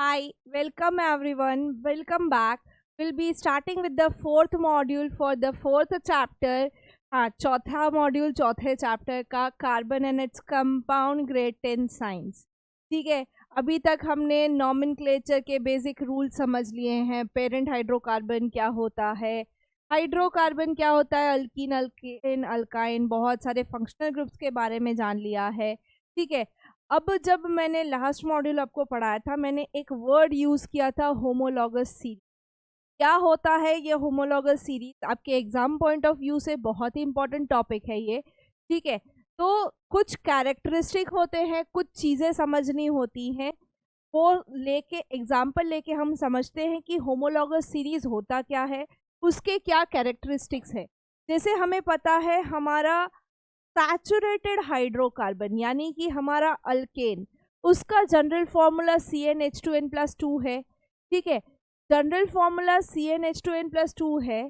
Hi, welcome everyone. Welcome back. We'll be starting with the fourth module for the fourth chapter. हाँ, चौथा module चौथे chapter का carbon and its compound grade 10 science. ठीक है, अभी तक हमने नॉमेनक्लेचर के बेसिक रूल समझ लिए हैं। पेरेंट हाइड्रोकार्बन क्या होता है, हाइड्रोकार्बन क्या होता है, अल्कीन, अल्केन, अल्काइन, बहुत सारे फंक्शनल ग्रुप्स के बारे में जान लिया है। ठीक है, अब जब मैंने लास्ट मॉड्यूल आपको पढ़ाया था, मैंने एक वर्ड यूज़ किया था, होमोलॉगस सीरीज। क्या होता है ये होमोलॉगस सीरीज? आपके एग्जाम पॉइंट ऑफ व्यू से बहुत ही इंपॉर्टेंट टॉपिक है ये। ठीक है, तो कुछ कैरेक्टरिस्टिक होते हैं, कुछ चीज़ें समझनी होती हैं, वो लेके एग्जाम्पल लेके हम समझते हैं कि होमोलॉगस सीरीज होता क्या है, उसके क्या कैरेक्टरिस्टिक्स है। जैसे हमें पता है हमारा सैचुरेटेड हाइड्रोकार्बन यानी कि हमारा अल्केन, उसका जनरल फॉर्मूला CnH2n+2 है। ठीक है, जनरल फॉर्मूला CnH2n+2 है।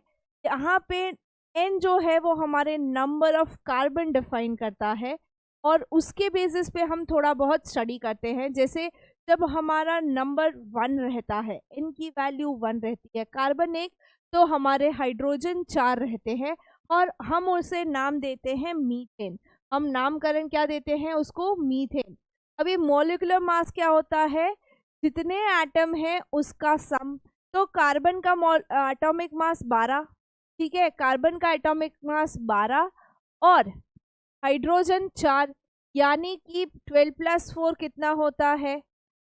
यहाँ पे n जो है वो हमारे नंबर ऑफ कार्बन डिफाइन करता है और उसके बेसिस पे हम थोड़ा बहुत स्टडी करते हैं। जैसे जब हमारा नंबर 1 रहता है, n की वैल्यू 1 रहती है, कार्बन 1, तो हमारे हाइड्रोजन 4 रहते हैं और हम उसे नाम देते हैं मीथेन। हम नामकरण क्या देते हैं उसको? मीथेन। अभी मॉलिक्यूलर मास क्या होता है? जितने एटम है उसका सम। तो कार्बन का एटॉमिक मास 12। ठीक है, कार्बन का एटॉमिक मास 12 और हाइड्रोजन 4, यानी कि 12+4 कितना होता है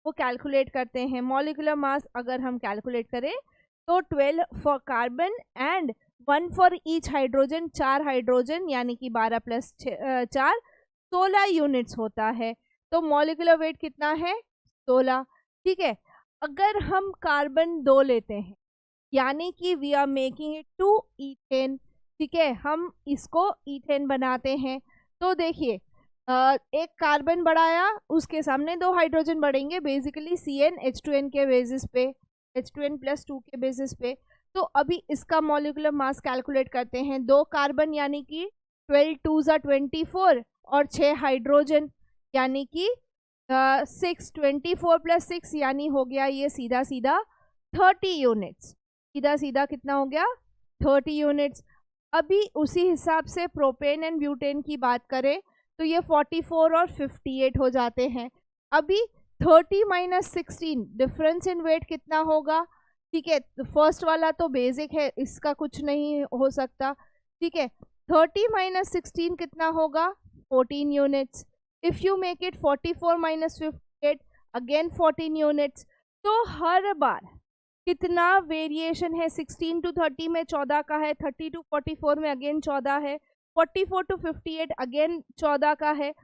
वो कैलकुलेट करते हैं। मॉलिक्यूलर मास अगर हम कैलकुलेट करें तो 12 for carbon and 1 for each hydrogen, 4 hydrogen यानी कि 12 + 4 16 यूनिट्स होता है। तो मॉलिक्यूलर वेट कितना है? 16। ठीक है, अगर हम कार्बन 2 लेते हैं यानी कि we are making it to ethane. ठीक है, हम इसको ईथेन बनाते हैं। तो देखिए, एक कार्बन बढ़ाया, उसके सामने 2 हाइड्रोजन बढ़ेंगे, बेसिकली CnH2n के बेसिस पे, H2n+2 के बेसिस पे। तो अभी इसका मॉलिक्यूलर मास कैलकुलेट करते हैं। 2 कार्बन यानी कि 12 2 ज़ा 24 और 6 हाइड्रोजन यानी कि 6, 24 + 6 यानी हो गया ये सीधा सीधा 30 यूनिट्स। सीधा सीधा कितना हो गया? 30 यूनिट्स। अभी उसी हिसाब से प्रोपेन एंड ब्यूटेन की बात करें तो ये 44 और 58 हो जाते हैं। अभी 30 - 16 डिफरेंस इन वेट कितना होगा? ठीक है, फर्स्ट वाला तो बेसिक है, इसका कुछ नहीं हो सकता। ठीक है, 30 - 16 कितना होगा? 14 units. If you make it 44 - 58 again 14 units. तो हर बार कितना वेरिएशन है? 16 to 30 में 14 का है, 30 to 44 में अगेन 14 है, 44 to 58 अगेन 14 का है।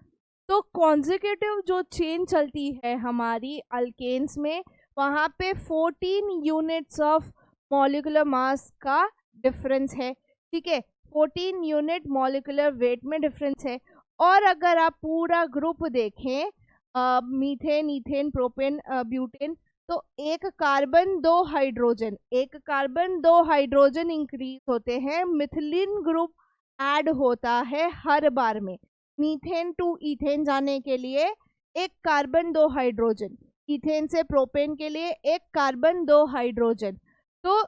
तो कॉन्जिक्यूटिव जो चेन चलती है हमारी अल्केन्स में, वहाँ पे 14 यूनिट्स ऑफ मॉलिक्यूलर मास का डिफरेंस है। ठीक है, 14 यूनिट मॉलिक्यूलर वेट में डिफरेंस है। और अगर आप पूरा ग्रुप देखें, मीथेन, ईथेन, प्रोपेन, ब्यूटेन, तो एक कार्बन 2 हाइड्रोजन, एक कार्बन 2 हाइड्रोजन इंक्रीज होते हैं। मिथिलीन ग्रुप ऐड होता है हर बार में। मीथेन टू ईथेन जाने के लिए एक कार्बन 2 हाइड्रोजन, ईथेन से प्रोपेन के लिए एक कार्बन 2 हाइड्रोजन। तो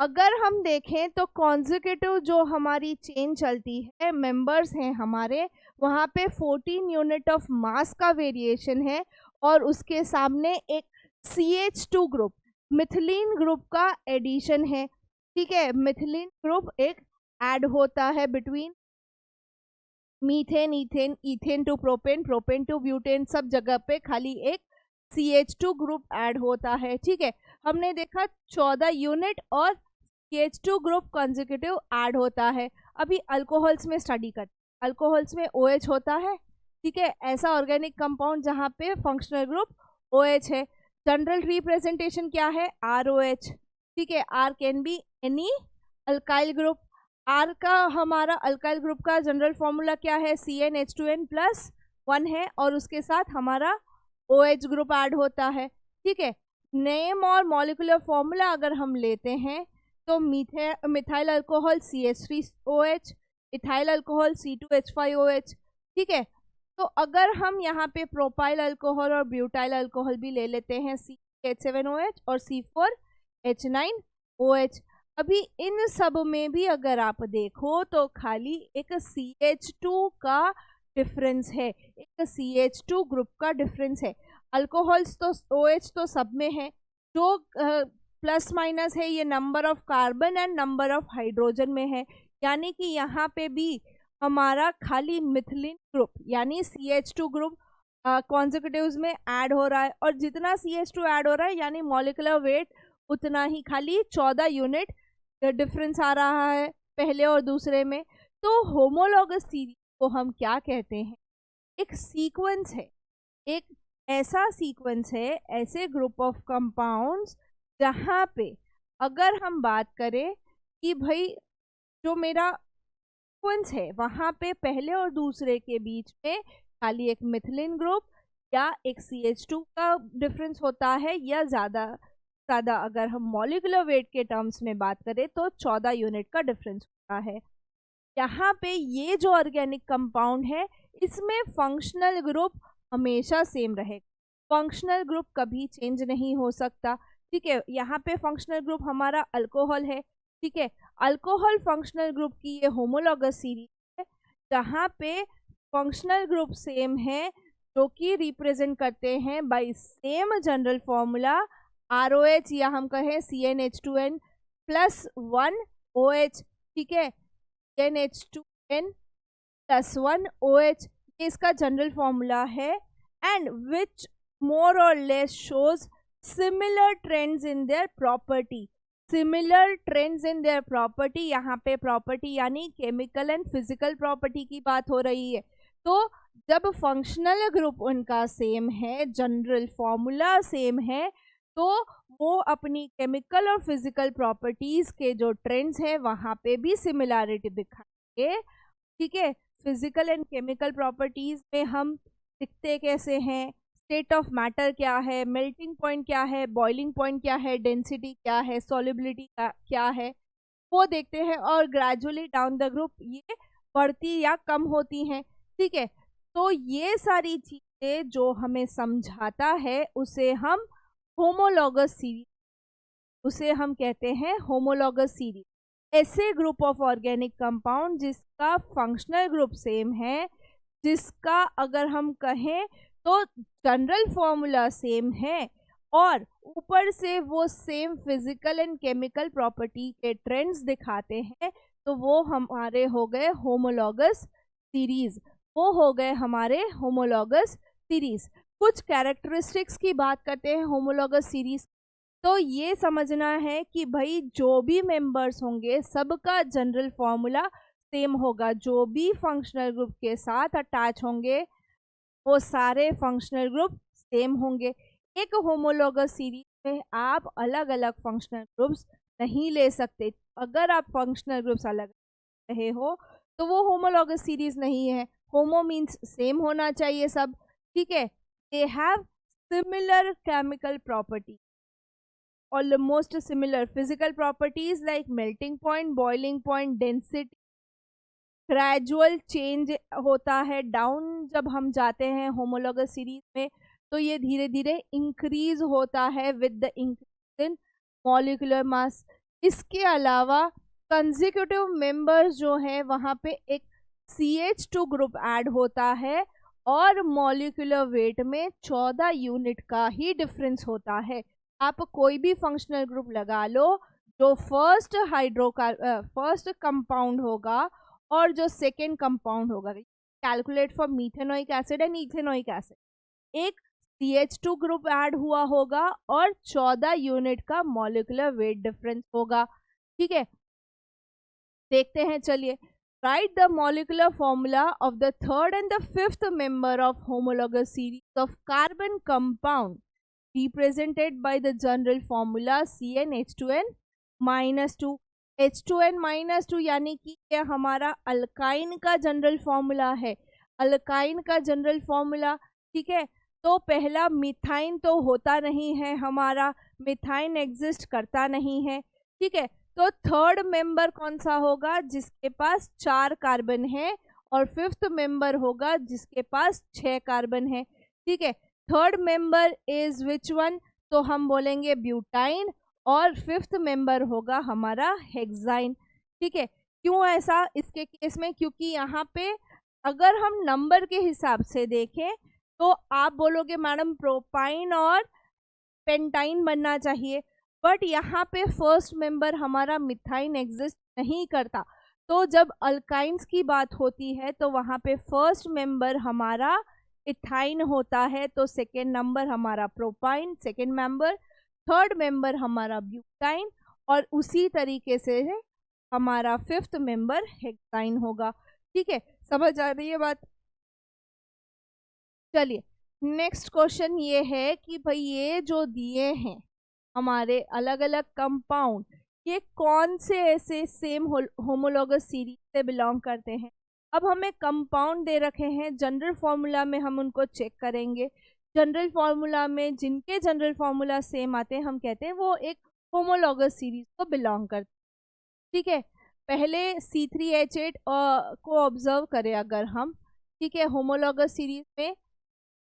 अगर हम देखें तो कॉन्जिक्यूटिव जो हमारी चेन चलती है, मेंबर्स हैं हमारे, वहाँ पे 14 यूनिट ऑफ मास का वेरिएशन है और उसके सामने एक CH2 ग्रुप, मिथिलीन ग्रुप का एडिशन है। ठीक है, मिथिलीन ग्रुप एक ऐड होता है between methane, ethane, ethane to propane, propane to butane, सब जगह पे खाली एक CH2 ग्रुप ऐड होता है। ठीक है, हमने देखा 14 यूनिट और CH2 ग्रुप कॉन्जिक्यूटिव ऐड होता है। अभी अल्कोहल्स में स्टडी करते हैं। अल्कोहल्स में OH होता है। ठीक है, ऐसा ऑर्गेनिक कंपाउंड जहाँ पे फंक्शनल ग्रुप OH है। जनरल रिप्रेजेंटेशन क्या है? ROH। ठीक है, R can be any alkyl group. R का हमारा अल्काइल ग्रुप का जनरल फॉर्मूला क्या है? CnH2n+1 है और उसके साथ हमारा OH ग्रुप ऐड होता है। ठीक है, नेम और मॉलिक्यूलर फॉर्मूला अगर हम लेते हैं तो methyl alcohol CH3OH, ethyl alcohol C2H5OH। ठीक है, तो अगर हम यहाँ पे प्रोपाइल अल्कोहल और ब्यूटाइल अल्कोहल भी ले लेते हैं, H7OH और C4H9OH। अभी इन सब में भी अगर आप देखो तो खाली एक CH2 का डिफरेंस है, एक CH2 ग्रुप का डिफरेंस है। अल्कोहल्स तो OH तो सब में है, जो प्लस माइनस है ये number of carbon and number of hydrogen में है। यानी कि यहाँ पे भी हमारा खाली मिथिलीन ग्रुप यानी CH2 ग्रुप कॉन्जिक्यूटिव्स में ऐड हो रहा है, और जितना CH2 ऐड हो रहा है यानी मॉलिक्यूलर वेट उतना ही, खाली 14 यूनिट डिफरेंस आ रहा है पहले और दूसरे में। तो होमोलॉगस सीरीज को हम क्या कहते हैं? एक सीक्वेंस है, एक ऐसा सीक्वेंस है, ऐसे ग्रुप ऑफ कंपाउंड्स जहाँ पे अगर हम बात करें कि भाई जो मेरा सीक्वेंस है वहाँ पे पहले और दूसरे के बीच में खाली एक मिथिलीन ग्रुप या एक CH2 का डिफरेंस होता है, या ज़्यादा अगर हम मॉलिक्यूलर वेट के टर्म्स में बात करें तो 14 यूनिट का डिफरेंस होता है। यहाँ पे ये जो ऑर्गेनिक कंपाउंड है इसमें फंक्शनल ग्रुप हमेशा सेम रहेगा, फंक्शनल ग्रुप कभी चेंज नहीं हो सकता। ठीक है, यहाँ पे फंक्शनल ग्रुप हमारा अल्कोहल है। ठीक है, अल्कोहल फंक्शनल ग्रुप की ये होमोलॉगस सीरीज है जहाँ पे फंक्शनल ग्रुप सेम है, जो कि रिप्रेजेंट करते हैं by same general formula ROH, या हम कहें CnH2n प्लस 1 OH। ठीक है, CnH2n प्लस 1 OH ये इसका जनरल फॉर्मूला है, एंड विच मोर और less shows similar trends in their property. Similar trends in their property, यहाँ पे प्रॉपर्टी यानी केमिकल एंड फिजिकल प्रॉपर्टी की बात हो रही है। तो जब फंक्शनल ग्रुप उनका सेम है, जनरल फॉर्मूला सेम है, तो वो अपनी केमिकल और फिजिकल प्रॉपर्टीज के जो ट्रेंड्स हैं वहाँ पे भी सिमिलैरिटी दिखाएंगे। ठीक है, फिजिकल एंड केमिकल प्रॉपर्टीज में हम दिखते कैसे हैं, स्टेट ऑफ मैटर क्या है, मेल्टिंग पॉइंट क्या है, बॉइलिंग पॉइंट क्या है, डेंसिटी क्या है, सॉल्युबिलिटी क्या है, वो देखते हैं, और ग्रेजुअली डाउन द ग्रुप ये बढ़ती या कम होती हैं। ठीक है, तो ये सारी चीज़ें जो हमें समझाता है उसे हम होमोलॉगस सीरीज, उसे हम कहते हैं होमोलॉगस सीरीज। ऐसे ग्रुप ऑफ ऑर्गेनिक कंपाउंड जिसका फंक्शनल ग्रुप सेम है, जिसका अगर हम कहें तो जनरल फॉर्मूला सेम है, और ऊपर से वो same physical and chemical property के ट्रेंड्स दिखाते हैं, तो वो हमारे हो गए होमोलॉगस सीरीज, वो हो गए हमारे होमोलॉगस सीरीज। कुछ कैरेक्टरिस्टिक्स की बात करते हैं होमोलॉगस सीरीज। तो ये समझना है कि भाई जो भी मेंबर्स होंगे सबका जनरल फॉर्मूला सेम होगा, जो भी फंक्शनल ग्रुप के साथ अटैच होंगे वो सारे फंक्शनल ग्रुप सेम होंगे। एक होमोलॉगस सीरीज में आप अलग अलग फंक्शनल ग्रुप्स नहीं ले सकते। अगर आप फंक्शनल ग्रुप्स अलग रहे हो तो वो होमोलॉगस सीरीज नहीं है। होमो मीन्स सेम होना चाहिए सब। ठीक है, they have similar chemical properties, almost similar physical properties like melting point, boiling point, density, gradual change होता है डाउन जब हम जाते हैं होमोलॉगस सीरीज में, तो ये धीरे धीरे इंक्रीज होता है with the increase in molecular mass. इसके अलावा कंसेक्यूटिव मेंबर्स जो हैं वहाँ पे एक CH2 ग्रुप ऐड होता है, और मॉलिक्यूलर वेट में 14 यूनिट का ही डिफरेंस होता है। आप कोई भी फंक्शनल ग्रुप लगा लो, जो फर्स्ट कंपाउंड होगा और जो सेकेंड कंपाउंड होगा, calculate for methanoic acid and ethanoic acid, एक CH2 ग्रुप ऐड हुआ होगा और 14 यूनिट का मॉलिक्यूलर वेट डिफरेंस होगा। ठीक है, देखते हैं, चलिए। Write the molecular formula of the third and the fifth member of homologous series of carbon compound represented by the general formula CnH2n -2। H2n -2 यानी कि यह हमारा अल्काइन का जनरल फॉर्मूला है, अल्काइन का जनरल फॉर्मूला। ठीक है, तो पहला मिथाइन तो होता नहीं है, हमारा मिथाइन एग्जिस्ट करता नहीं है। ठीक है, तो थर्ड मेंबर कौन सा होगा? जिसके पास 4 कार्बन है, और फिफ्थ मेंबर होगा जिसके पास 6 कार्बन है। ठीक है, third member is which one? तो हम बोलेंगे ब्यूटाइन, और 5th मेंबर होगा हमारा हेक्साइन। ठीक है, क्यों ऐसा इसके केस में? क्योंकि यहाँ पे अगर हम नंबर के हिसाब से देखें तो आप बोलोगे मैडम प्रोपाइन और पेंटाइन बनना चाहिए, बट यहाँ पे फर्स्ट मेंबर हमारा मिथाइन एग्जिस्ट नहीं करता। तो जब अल्काइंस की बात होती है तो वहाँ पे फर्स्ट मेंबर हमारा इथाइन होता है, तो सेकेंड नंबर हमारा propyne, second member, third member हमारा ब्यूटाइन, और उसी तरीके से हमारा 5th मेंबर हेक्साइन होगा। ठीक है, समझ आ रही है बात? चलिए नेक्स्ट क्वेश्चन ये है कि भाई ये जो दिए हैं हमारे अलग अलग कंपाउंड, ये कौन से ऐसे सेम होमोलॉगस सीरीज से बिलोंग करते हैं। अब हमें कंपाउंड दे रखे हैं, जनरल फार्मूला में हम उनको चेक करेंगे। जनरल फार्मूला में जिनके जनरल फार्मूला सेम आते हैं हम कहते हैं वो एक होमोलॉगस सीरीज को बिलोंग करते हैं। ठीक है, पहले C3H8 को ऑब्जर्व करें अगर हम। ठीक है, होमोलॉगस सीरीज में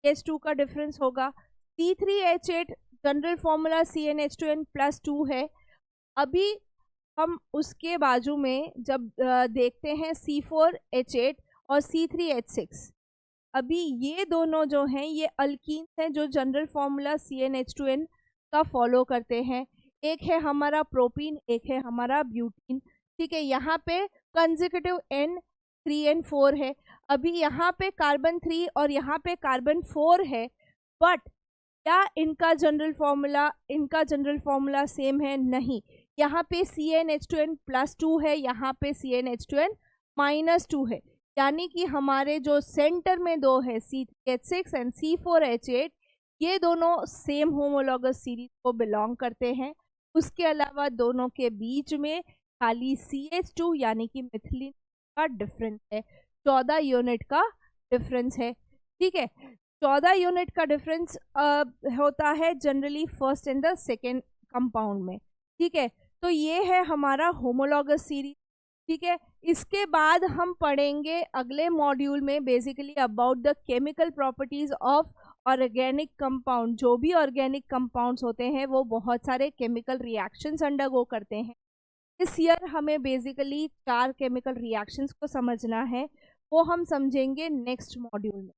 H2 का डिफरेंस होगा। C3H8 जनरल फॉर्मूला CnH2n+2 है। अभी हम उसके बाजू में जब देखते हैं C4H8 और C3H6, अभी ये दोनों जो हैं ये अल्कीन्स हैं जो जनरल फॉर्मूला CnH2n का फॉलो करते हैं। एक है हमारा प्रोपीन, एक है हमारा ब्यूटीन। ठीक है, यहाँ पे कंसेक्यूटिव N 3 and 4 है। अभी यहाँ पे कार्बन 3 और यहाँ पे कार्बन 4 है, बट क्या इनका जनरल फॉर्मूला सेम है? नहीं। यहाँ पे CnH2n+2 है, यहाँ पे CnH2n-2 है, यानी कि हमारे जो सेंटर में दो है C3H6 एंड C4H8, ये दोनों सेम होमोलॉगस सीरीज को बिलोंग करते हैं। उसके अलावा दोनों के बीच में खाली CH2 यानी कि मिथिलीन का डिफरेंस है, 14 यूनिट का डिफरेंस है। ठीक है, 14 यूनिट का डिफरेंस होता है generally first and the second compound में। ठीक है, तो ये है हमारा होमोलॉगस सीरीज। ठीक है, इसके बाद हम पढ़ेंगे अगले मॉड्यूल में basically about the chemical properties of organic compound. जो भी ऑर्गेनिक कंपाउंड्स होते हैं वो बहुत सारे केमिकल रिएक्शंस अंडरगो करते हैं। इस ईयर हमें बेसिकली 4 केमिकल रिएक्शंस को समझना है, वो हम समझेंगे नेक्स्ट मॉड्यूल में।